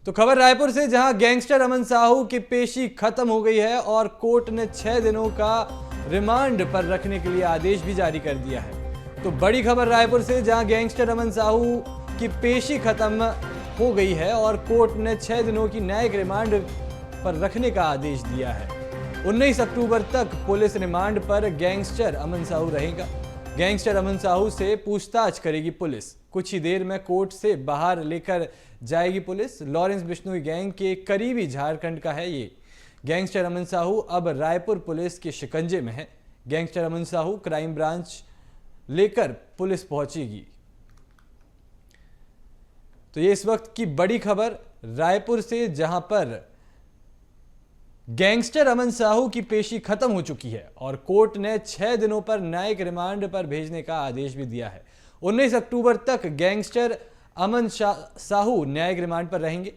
तो खबर रायपुर से, जहां गैंगस्टर अमन साहू की पेशी खत्म हो गई है और कोर्ट ने 6 दिनों का रिमांड पर रखने के लिए आदेश भी जारी कर दिया है। तो बड़ी खबर रायपुर से, जहां गैंगस्टर अमन साहू की पेशी खत्म हो गई है और कोर्ट ने 6 दिनों की न्यायिक रिमांड पर रखने का आदेश दिया है। 19 अक्टूबर तक पुलिस रिमांड पर गैंगस्टर अमन साहू रहेगा। गैंगस्टर अमन साहू से पूछताछ करेगी पुलिस। कुछ ही देर में कोर्ट से बाहर लेकर जाएगी पुलिस। लॉरेंस बिश्नोई गैंग के करीबी झारखंड का है ये। गैंगस्टर अमन साहू अब रायपुर पुलिस के शिकंजे में है। गैंगस्टर अमन साहू क्राइम ब्रांच लेकर पुलिस पहुंचेगी। तो ये इस वक्त की बड़ी खबर रायपुर से, जहां पर गैंगस्टर अमन साहू की पेशी खत्म हो चुकी है और कोर्ट ने 6 दिनों पर न्यायिक रिमांड पर भेजने का आदेश भी दिया है। 19 अक्टूबर तक गैंगस्टर अमन साहू न्यायिक रिमांड पर रहेंगे।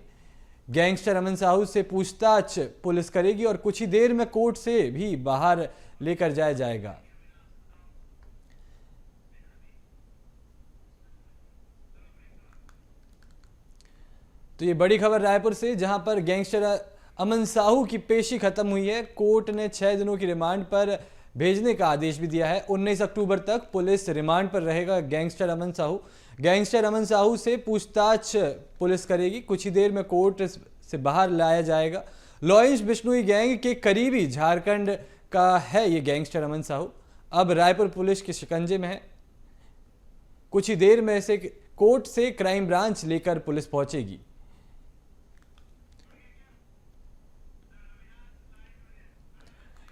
गैंगस्टर अमन साहू से पूछताछ पुलिस करेगी और कुछ ही देर में कोर्ट से भी बाहर लेकर जाया जाएगा। तो ये बड़ी खबर रायपुर से, जहां पर गैंगस्टर अमन साहू की पेशी खत्म हुई है। कोर्ट ने 6 दिनों की रिमांड पर भेजने का आदेश भी दिया है। 19 अक्टूबर तक पुलिस रिमांड पर रहेगा गैंगस्टर अमन साहू। गैंगस्टर अमन साहू से पूछताछ पुलिस करेगी। कुछ ही देर में कोर्ट से बाहर लाया जाएगा। लॉरेंस बिश्नोई गैंग के करीबी झारखंड का है ये गैंगस्टर अमन साहू। अब रायपुर पुलिस के शिकंजे में है। कुछ ही देर में से कोर्ट से क्राइम ब्रांच लेकर पुलिस पहुंचेगी।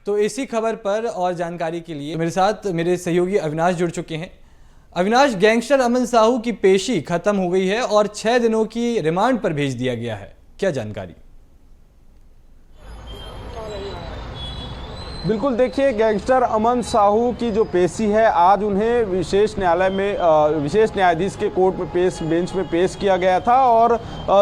तो इसी खबर पर और जानकारी के लिए मेरे साथ मेरे सहयोगी अविनाश जुड़ चुके हैं। अविनाश, गैंगस्टर अमन साहू की पेशी खत्म हो गई है और 6 दिनों की रिमांड पर भेज दिया गया है, क्या जानकारी? बिल्कुल, देखिए, गैंगस्टर अमन साहू की जो पेशी है, आज उन्हें विशेष न्यायालय में विशेष न्यायाधीश के कोर्ट में बेंच में पेश किया गया था और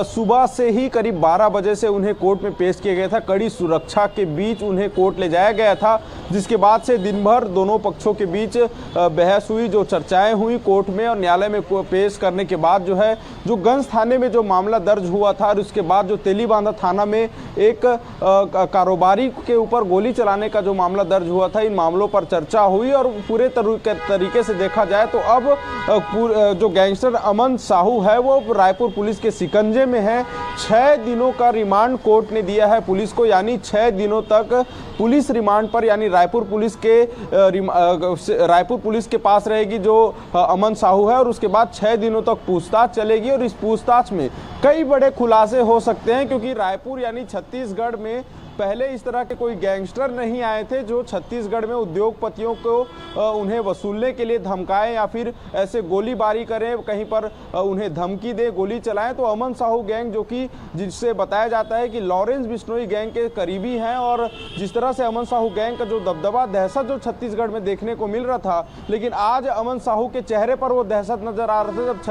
सुबह से ही करीब 12 बजे से उन्हें कोर्ट में पेश किया गया था। कड़ी सुरक्षा के बीच उन्हें कोर्ट ले जाया गया था, जिसके बाद से दिन भर दोनों पक्षों के बीच बहस हुई, जो चर्चाएं हुई कोर्ट में और न्यायालय में पेश करने के बाद जो है, जो गंज थाने में जो मामला दर्ज हुआ था और उसके बाद जो तेलीबांधा थाना में एक कारोबारी के ऊपर गोली चलाने का जो मामला दर्ज हुआ था, इन मामलों पर चर्चा हुई और पूरे तरीके से देखा जाए तो अब जो गैंगस्टर अमन साहू है वो रायपुर पुलिस के शिकंजे में है। 6 दिनों का रिमांड कोर्ट ने दिया है पुलिस को, यानी 6 दिनों तक पुलिस रिमांड पर, यानी रायपुर पुलिस के पास रहेगी जो अमन साहू है और उसके बाद 6 दिनों तक पूछताछ चलेगी और इस पूछताछ में कई बड़े खुलासे हो सकते हैं, क्योंकि रायपुर यानी छत्तीसगढ़ में पहले इस तरह के कोई गैंगस्टर नहीं आए थे जो छत्तीसगढ़ में उद्योगपतियों को उन्हें वसूलने के लिए धमकाएं या फिर ऐसे गोलीबारी करें, कहीं पर उन्हें धमकी दे, गोली चलाएं। तो अमन साहू गैंग, जो कि जिससे बताया जाता है कि लॉरेंस बिश्नोई गैंग के करीबी हैं, और जिस तरह से अमन साहू गैंग का जो दबदबा, दहशत जो छत्तीसगढ़ में देखने को मिल रहा था, लेकिन आज अमन साहू के चेहरे पर वो दहशत नजर आ रहा था जब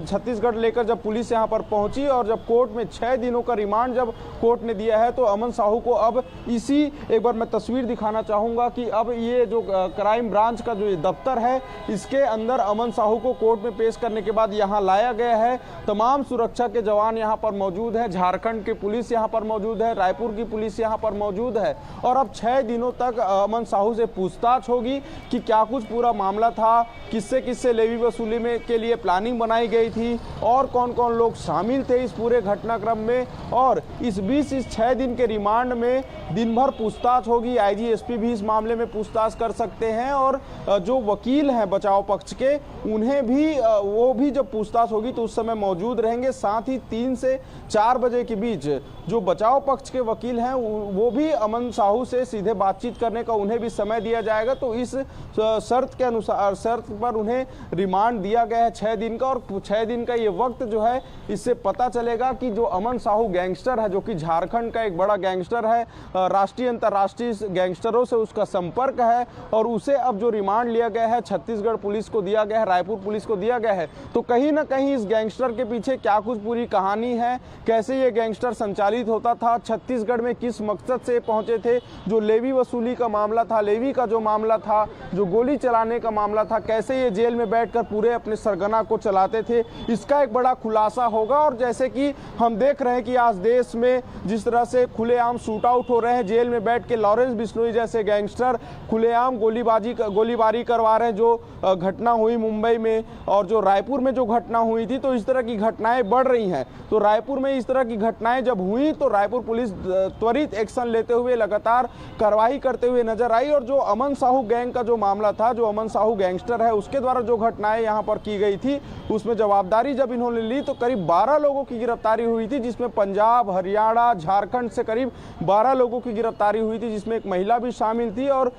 छत्तीसगढ़ लेकर जब पुलिस यहाँ पर पहुंची और जब कोर्ट में 6 दिनों का रिमांड जब कोर्ट ने दिया है, तो अमन साहू को अब एक बार मैं तस्वीर दिखाना चाहूंगा कि अब ये जो क्राइम ब्रांच का जो दफ्तर है, इसके अंदर अमन साहू को कोर्ट में पेश करने के बाद यहाँ लाया गया है। तमाम सुरक्षा के जवान यहाँ पर मौजूद है, झारखंड की पुलिस यहाँ पर मौजूद है, रायपुर की पुलिस यहाँ पर मौजूद है और अब 6 दिनों तक अमन साहू से पूछताछ होगी कि क्या कुछ पूरा मामला था, किससे किससे लेवी वसूली में के लिए प्लानिंग बनाई गई थी और कौन कौन लोग शामिल थे इस पूरे घटनाक्रम में। और इस बीच इस 6 दिन के रिमांड में दिन भर पूछताछ होगी। आईजी एसपी भी इस मामले में पूछताछ कर सकते हैं और जो वकील हैं बचाव पक्ष के, उन्हें भी वो भी जब पूछताछ होगी तो उस समय मौजूद रहेंगे। साथ ही 3 से 4 बजे के बीच जो बचाव पक्ष के वकील हैं वो भी अमन साहू से सीधे बातचीत करने का उन्हें भी समय दिया जाएगा। तो इस शर्त के अनुसार, शर्त पर उन्हें रिमांड दिया गया है 6 दिन का, और 6 दिन का ये वक्त जो है, इससे पता चलेगा कि जो अमन साहू गैंगस्टर है, जो कि झारखंड झारखंड का एक बड़ा गैंगस्टर है, राष्ट्रीय अंतर्राष्ट्रीय गैंगस्टरों से उसका संपर्क है और उसे अब जो रिमांड लिया गया है छत्तीसगढ़ पुलिस को दिया गया है, रायपुर पुलिस को दिया गया है। तो कहीं ना कहीं इस गैंगस्टर के पीछे क्या कुछ पूरी कहानी है, कैसे ये गैंगस्टर संचालित होता था, छत्तीसगढ़ में किस मकसद से पहुंचे थे, जो लेवी वसूली का मामला था, लेवी का जो मामला था, जो गोली चलाने का मामला था, कैसे ये जेल में बैठकर पूरे अपने सरगना को चलाते थे, इसका एक बड़ा खुलासा होगा। और जैसे कि हम देख रहे हैं कि आज देश में जिस तरह से खुलेआम शूट आउट हो रहे हैं, जेल में बैठ के लॉरेंस बिश्नोई जैसे गैंगस्टर खुलेआम गोलीबारी करवा रहे हैं, जो घटना हुई मुंबई में और जो रायपुर में जो घटना हुई थी, तो इस तरह की घटनाएं बढ़ रही हैं। तो रायपुर में इस तरह की घटनाएं जब हुई तो रायपुर पुलिस त्वरित एक्शन लेते हुए लगातार कार्रवाई करते हुए नजर आई। और जो अमन साहू गैंग का जो मामला था, जो अमन साहू गैंगस्टर है, उसके द्वारा जो घटनाएं यहाँ पर की गई थी, उसमें जवाबदारी जब इन्होंने ली तो करीब 12 लोगों की गिरफ्तारी हुई थी, जिसमें पंजाब, हरियाणा, झारखंड से करीब 12 लोगों की गिरफ्तारी हुई थी, जिसमें एक महिला भी शामिल थी और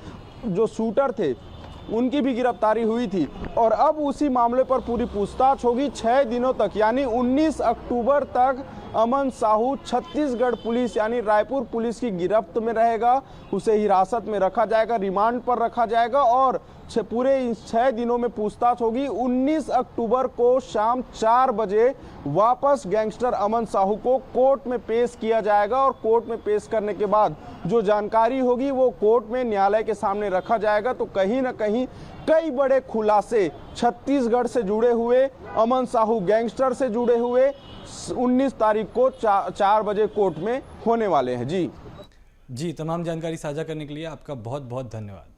जो शूटर थे उनकी भी गिरफ्तारी हुई थी। और अब उसी मामले पर पूरी पूछताछ होगी 6 दिनों तक, यानी 19 अक्टूबर तक अमन साहू छत्तीसगढ़ पुलिस यानी रायपुर पुलिस की गिरफ्त में रहेगा, उसे हिरासत में रखा जाएगा, रिमांड पर रखा जाएगा और पूरे इन 6 दिनों में पूछताछ होगी। 19 अक्टूबर को शाम 4 बजे वापस गैंगस्टर अमन साहू को कोर्ट में पेश किया जाएगा और कोर्ट में पेश करने के बाद जो जानकारी होगी वो कोर्ट में न्यायालय के सामने रखा जाएगा। तो कहीं ना कहीं कई बड़े खुलासे छत्तीसगढ़ से जुड़े हुए, अमन साहू गैंगस्टर से जुड़े हुए 19 तारीख को 4 बजे कोर्ट में होने वाले हैं। जी, तमाम जानकारी साझा करने के लिए आपका बहुत बहुत धन्यवाद।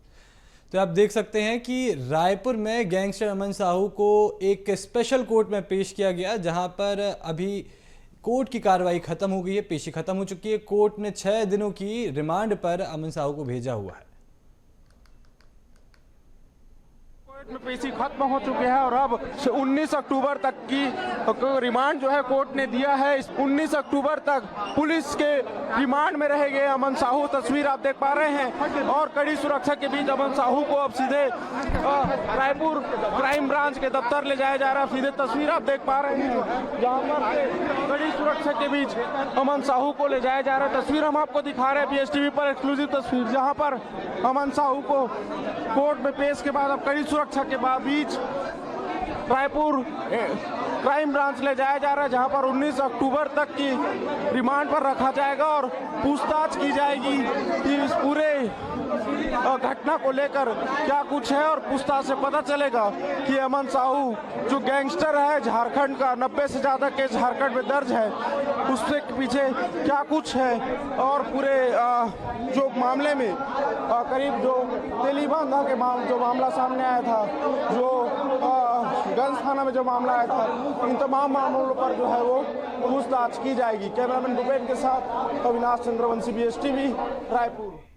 तो आप देख सकते हैं कि रायपुर में गैंगस्टर अमन साहू को एक स्पेशल कोर्ट में पेश किया गया, जहां पर अभी कोर्ट की कार्रवाई खत्म हो गई है, पेशी खत्म हो चुकी है। कोर्ट ने 6 दिनों की रिमांड पर अमन साहू को भेजा हुआ है। में पेशी खत्म हो चुके हैं और अब 19 अक्टूबर तक की रिमांड जो है कोर्ट ने दिया है। 19 अक्टूबर तक पुलिस के रिमांड में रहेंगे अमन साहू। तस्वीर आप देख पा रहे हैं और कड़ी सुरक्षा के बीच अमन साहू को अब सीधे रायपुर क्राइम ब्रांच के दफ्तर ले जाया जा रहा है। सीधे तस्वीर आप देख पा रहे हैं जहां पर कड़ी सुरक्षा के बीच अमन साहू को ले जाया जा रहा है। तस्वीर हम आपको दिखा रहे हैं पीएसटीवी पर, एक्सक्लूसिव तस्वीर, जहां पर अमन साहू को कोर्ट में पेश के बाद अब कड़ी सुरक्षा के बीच रायपुर क्राइम ब्रांच ले जाया जा रहा है, जहां पर 19 अक्टूबर तक की रिमांड पर रखा जाएगा और पूछताछ की जाएगी कि इस पूरे घटना को लेकर क्या कुछ है। और पूछताछ से पता चलेगा कि अमन साहू जो गैंगस्टर है झारखंड का, 90 से ज़्यादा केस झारखंड में दर्ज है, उससे पीछे क्या कुछ है। और पूरे जो मामले में करीब जो तेलीबांधा के जो मामला सामने आया था, जो गंज थाना में जो मामला आया था, इन तमाम मामलों पर जो है वो पूछताछ की जाएगी। कैमरामैन भूपेन के साथ अविनाश चंद्रवंशी, BSTV, रायपुर।